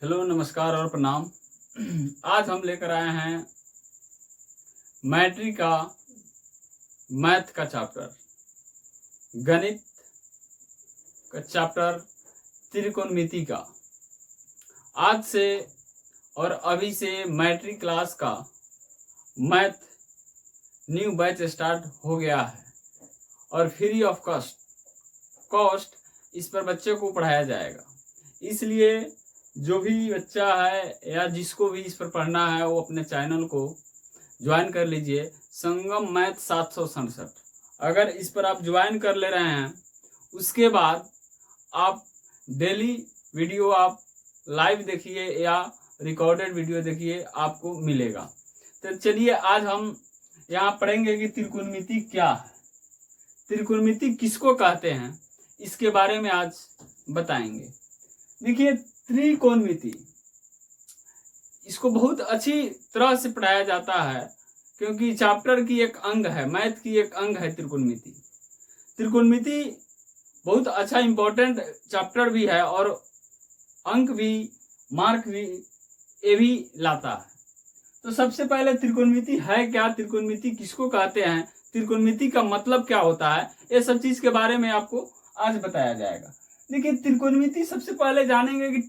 Hello, नमस्कार और प्रणाम। आज हम लेकर आए हैं मैट्रिक का मैथ का चैप्टर, गणित का चैप्टर त्रिकोणमिति का। आज से और अभी से मैट्रिक क्लास का मैथ न्यू बैच स्टार्ट हो गया है और फ्री ऑफ कॉस्ट इस पर बच्चे को पढ़ाया जाएगा। इसलिए जो भी बच्चा है या जिसको भी इस पर पढ़ना है वो अपने चैनल को ज्वाइन कर लीजिए, संगम मैथ 767। अगर इस पर आप ज्वाइन कर ले रहे हैं उसके बाद आप डेली वीडियो आप लाइव देखिए या रिकॉर्डेड वीडियो देखिए, आपको मिलेगा। तो चलिए आज हम यहाँ पढ़ेंगे कि त्रिकोणमिति क्या है, त्रिकोणमिति किसको कहते हैं, इसके बारे में आज बताएंगे। देखिए, त्रिकोणमिति इसको बहुत अच्छी तरह से पढ़ाया जाता है क्योंकि चैप्टर की एक अंग है, मैथ की एक अंग है त्रिकोणमिति। त्रिकोणमिति बहुत अच्छा इंपॉर्टेंट चैप्टर भी है और अंक भी, मार्क भी ये भी लाता है। तो सबसे पहले त्रिकोणमिति है क्या, त्रिकोणमिति किसको कहते हैं, त्रिकोणमिति का मतलब क्या होता है, ये सब चीज के बारे में आपको आज बताया जाएगा। देखिए, त्रिकोणमिति सबसे पहले जानेंगे कि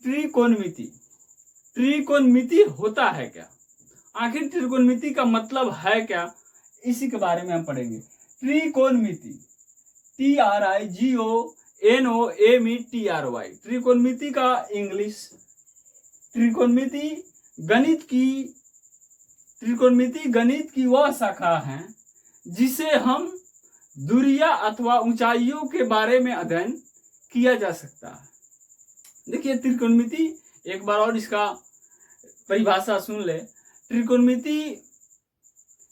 त्रिकोणमिति होता है क्या, आखिर त्रिकोणमिति का मतलब है क्या, इसी के बारे में हम पढ़ेंगे। त्रिकोणमिति TRIGONOMETRY, त्रिकोणमिति का इंग्लिश। त्रिकोणमिति गणित की वह शाखा है जिसे हम दूरियां अथवा ऊंचाइयों के बारे में अध्ययन किया जा सकता है। देखिए, त्रिकोणमिति एक बार और इसका परिभाषा सुन ले। त्रिकोणमिति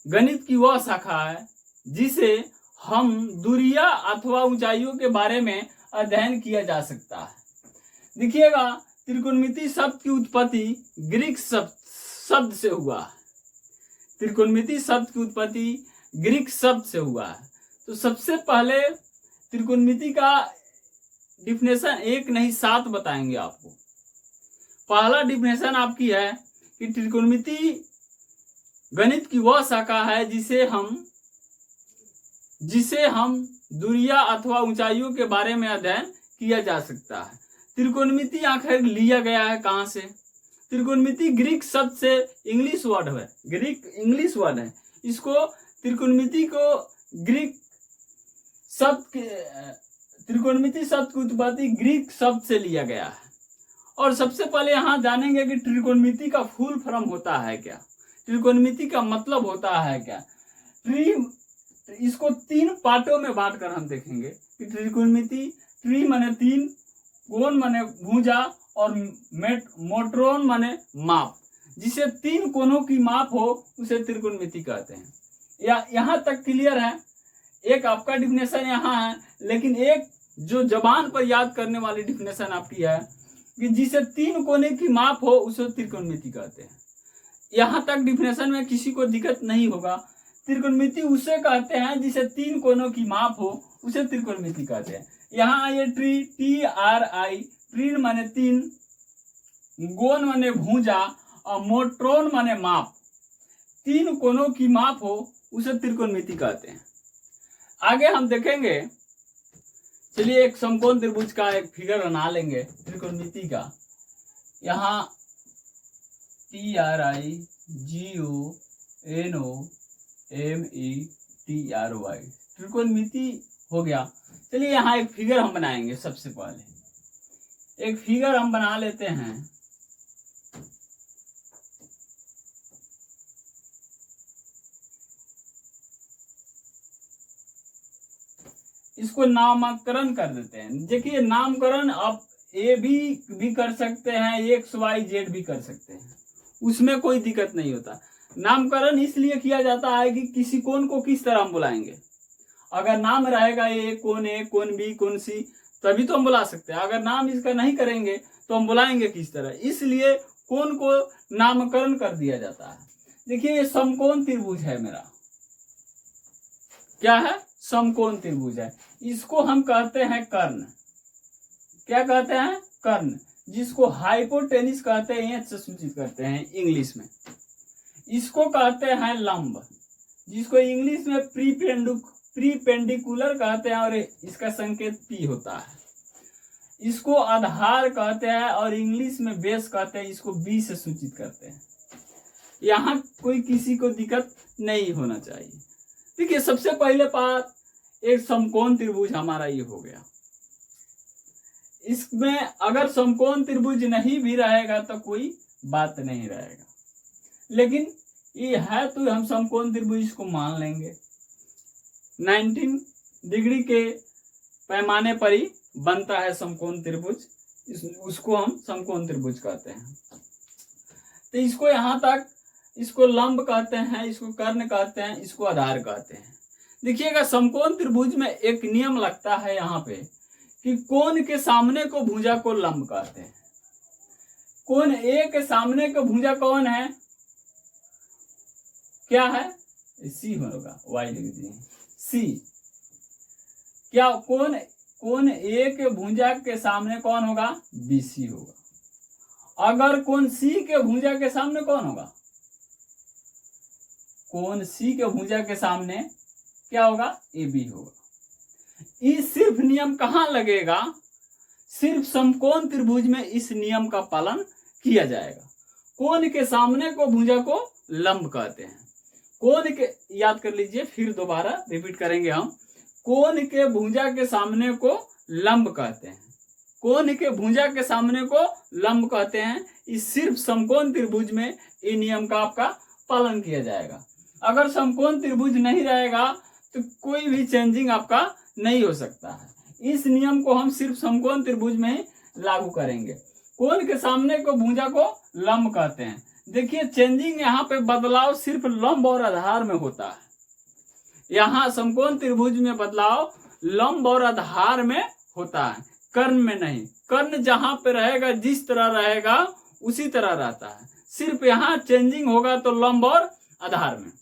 गणित की वह शाखा है जिसे हम दूरियां अथवा ऊंचाइयों के बारे में अध्ययन किया जा सकता है। देखिएगा, त्रिकोणमिति शब्द की उत्पत्ति ग्रीक शब्द से हुआ है। त्रिकोणमिति शब्द की उत्पत्ति ग्रीक शब्द से हुआ है। तो सबसे पहले त्रिकोणमिति का डिफिनेशन एक नहीं 7 बताएंगे आपको। पहला डिफिनेशन आपकी है कि त्रिकोणमिति गणित की वह शाखा है जिसे हम दूरियां अथवा ऊंचाइयों के बारे में अध्ययन किया जा सकता है। त्रिकोणमिति आखिर लिया गया है कहां से? त्रिकोणमिति ग्रीक शब्द से, इंग्लिश वर्ड है, ग्रीक इंग्लिश वर्ड है। इसको त्रिकोणमिति को त्रिकोणमिति शब्द की उत्पत्ति ग्रीक शब्द से लिया गया है। और सबसे पहले यहाँ जानेंगे कि त्रिकोणमिति का फुल फॉर्म होता है क्या, त्रिकोणमिति का मतलब होता है क्या। इसको 3 पार्टों में बांटकर हम देखेंगे कि त्रिकोणमिति, ट्री माने 3, कोण माने भुजा और मोट्रोन माने माप। जिसे 3 कोणों की माप हो उसे त्रिकोणमिति कहते हैं। यहाँ तक क्लियर है? एक आपका डिफिनेशन यहाँ है, लेकिन एक जो जबान पर याद करने वाली डिफिनेशन आपकी है कि जिसे 3 कोने की माप हो उसे त्रिकोणमिति कहते हैं। यहाँ तक डिफिनेशन में किसी को दिक्कत नहीं होगा। त्रिकोणमिति उसे कहते हैं जिसे 3 कोनों की माप हो, उसे त्रिकोणमिति कहते हैं। यहाँ आइए, ट्री माने 3, गोन माने भुजा और मोट्रोन माने माप। 3 कोनों की माप हो उसे त्रिकोणमिति कहते हैं। आगे हम देखेंगे, चलिए एक समकोण त्रिभुज का एक फिगर बना लेंगे त्रिकोणमिति का। यहाँ TRIGONOMETRY त्रिकोणमिति हो गया। चलिए यहाँ एक फिगर हम बनाएंगे। सबसे पहले एक फिगर हम बना लेते हैं। इसको नामकरण कर देते हैं। देखिए, नामकरण आप ए भी कर सकते हैं, XYZ भी कर सकते हैं, उसमें कोई दिक्कत नहीं होता। नामकरण इसलिए किया जाता है कि किसी कोण को किस तरह हम बुलाएंगे। अगर नाम रहेगा ए, कोण B, कोण C, तभी तो हम बुला सकते हैं। अगर नाम इसका नहीं करेंगे तो हम बुलाएंगे किस तरह, इसलिए कोण को नामकरण कर दिया जाता है। देखिए, ये समकोण त्रिभुज है मेरा। क्या है? समकोण त्रिभुज है। इसको हम कहते हैं कर्ण। क्या कहते हैं? कर्ण। जिसको हाइपोटेनिस कहते हैं या सूचित करते हैं इंग्लिश में, इसको कहते हैं लंब, जिसको इंग्लिश में प्रीपेंडिकुलर कहते हैं और इसका संकेत पी होता है। इसको आधार कहते हैं और इंग्लिश में बेस कहते हैं, इसको बी से सूचित करते हैं। यहाँ कोई किसी को दिक्कत नहीं होना चाहिए। देखिए सबसे पहले बात, एक समकोण त्रिभुज हमारा ये हो गया। इसमें अगर समकोण त्रिभुज नहीं भी रहेगा तो कोई बात नहीं रहेगा, लेकिन ये है तो हम समकोण त्रिभुज इसको मान लेंगे। 19 डिग्री के पैमाने पर ही बनता है समकोण त्रिभुज, उसको हम समकोण त्रिभुज कहते हैं। तो इसको यहाँ तक, इसको लंब कहते हैं, इसको कर्ण कहते हैं, इसको आधार कहते हैं। देखिएगा समकोण त्रिभुज में एक नियम लगता है यहाँ पे कि कोण के सामने को भुजा को लंब कहते हैं। कोण ए के सामने को भुजा कौन है, क्या है, सी होगा, वाई लिख दिए सी। क्या कोण ए के भुजा के सामने कौन होगा, बी सी होगा। अगर कोण सी के भुजा के सामने कौन होगा, कोण सी के भुजा के सामने क्या होगा, ए बी होगा। इस सिर्फ नियम कहाँ लगेगा, सिर्फ समकोण त्रिभुज में इस नियम का पालन किया जाएगा। कोण के सामने को भुजा को लंब कहते हैं। कोण के, याद कर लीजिए, फिर दोबारा रिपीट करेंगे हम, कोण के भुजा के सामने को लंब कहते हैं। कोण के भुजा के सामने को लंब कहते हैं। इस सिर्फ समकोण त्रिभुज में इन नियम का आपका पालन किया जाएगा। अगर समकोण त्रिभुज नहीं रहेगा तो कोई भी चेंजिंग आपका नहीं हो सकता है। इस नियम को हम सिर्फ समकोण त्रिभुज में ही लागू करेंगे। कोण के सामने को भुजा को लंब कहते हैं। देखिए चेंजिंग यहाँ पे बदलाव सिर्फ लंब और आधार में होता है। यहाँ समकोण त्रिभुज में बदलाव लंब और आधार में होता है, कर्ण में नहीं। कर्ण जहां पे रहेगा, जिस तरह रहेगा उसी तरह रहता है। सिर्फ यहाँ चेंजिंग होगा तो लंब और आधार में।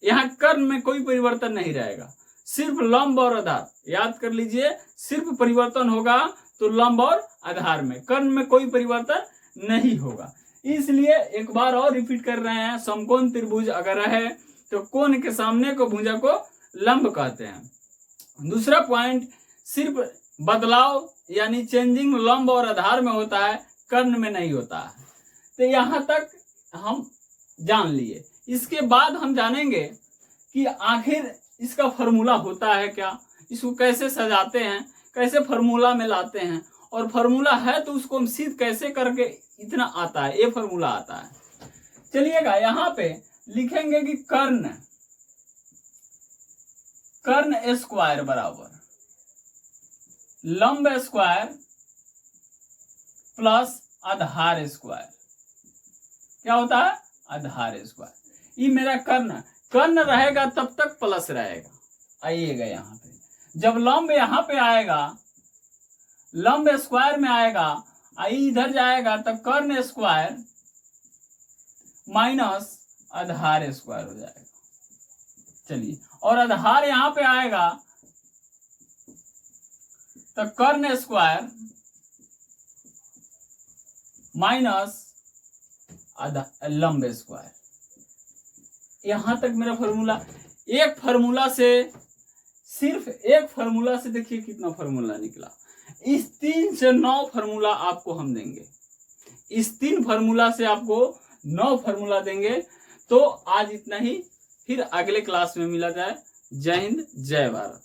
यहाँ कर्ण में कोई परिवर्तन नहीं रहेगा, सिर्फ लंब और आधार। याद कर लीजिए, सिर्फ परिवर्तन होगा तो लंब और आधार में, कर्ण में कोई परिवर्तन नहीं होगा। इसलिए एक बार और रिपीट कर रहे हैं, समकोण त्रिभुज अगर रहे तो कोण के सामने को भुजा को लंब कहते हैं। दूसरा पॉइंट, सिर्फ बदलाव यानी चेंजिंग लंब और आधार में होता है, कर्ण में नहीं होता है। तो यहाँ तक हम जान लिए। इसके बाद हम जानेंगे कि आखिर इसका फॉर्मूला होता है क्या, इसको कैसे सजाते हैं, कैसे फॉर्मूला में लाते हैं, और फॉर्मूला है तो उसको हम सिद्ध कैसे करके इतना आता है, ये फॉर्मूला आता है। चलिएगा यहाँ पे लिखेंगे कि कर्ण स्क्वायर बराबर लंब स्क्वायर प्लस आधार स्क्वायर। क्या होता है, आधार स्क्वायर। ये मेरा कर्ण रहेगा तब तक प्लस रहेगा। आइएगा यहाँ पे, जब लंब यहाँ पे आएगा, लंब स्क्वायर में आएगा, आई इधर जाएगा तो कर्ण स्क्वायर माइनस आधार स्क्वायर हो जाएगा। चलिए, और आधार यहाँ पे आएगा तो कर्ण स्क्वायर माइनस लंब स्क्वायर। यहां तक मेरा फॉर्मूला। एक फार्मूला से, सिर्फ एक फार्मूला से देखिए कितना फार्मूला निकला। इस 3 से 9 फार्मूला आपको हम देंगे। इस 3 फार्मूला से आपको 9 फार्मूला देंगे। तो आज इतना ही, फिर अगले क्लास में मिला जाए। जय हिंद, जय भारत।